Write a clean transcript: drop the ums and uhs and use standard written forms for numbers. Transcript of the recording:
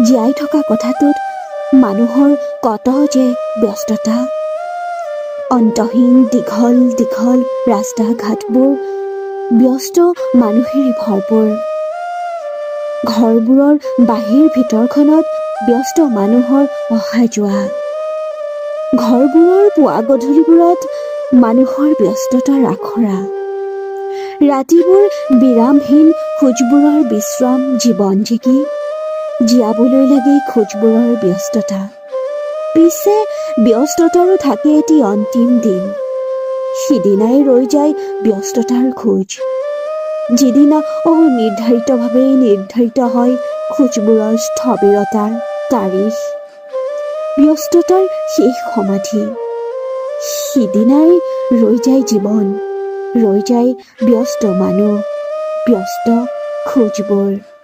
জীয়াই থকা কথাটোত মানুহৰ কত যে ব্যস্ততা। অন্তহীন দীঘল দীঘল ৰাস্তা ঘাটবোৰ ব্যস্ত মানুহেৰে ভৰপূৰ। ঘৰবোৰৰ বাহিৰ ভিতৰখনত ব্যস্ত মানুহৰ অহা যোৱা। ঘৰবোৰৰ পুৱা গধূলিবোৰত মানুহৰ ব্যস্ততাৰ আখৰা। ৰাতিবোৰ বিৰামহীন খোজবোৰৰ বিশ্ৰাম জীৱন জিকি জীয়াবলৈ লাগে খোজবোৰৰ ব্যস্ততা। পিছে ব্যস্ততাৰো থাকে এটি অন্তিম দিন। সিদিনাই ৰৈ যায় ব্যস্ততাৰ খোজ। যিদিনা নিৰ্ধাৰিতভাৱেই নিৰ্ধাৰিত হয় খোজবোৰৰ স্থবিৰতাৰ তাৰিখ। ব্যস্ততাৰ শেষ সমাধি। সিদিনাই ৰৈ যায় জীৱন, ৰৈ যায় ব্যস্ত মানুহ, ব্যস্ত খোজবোৰ।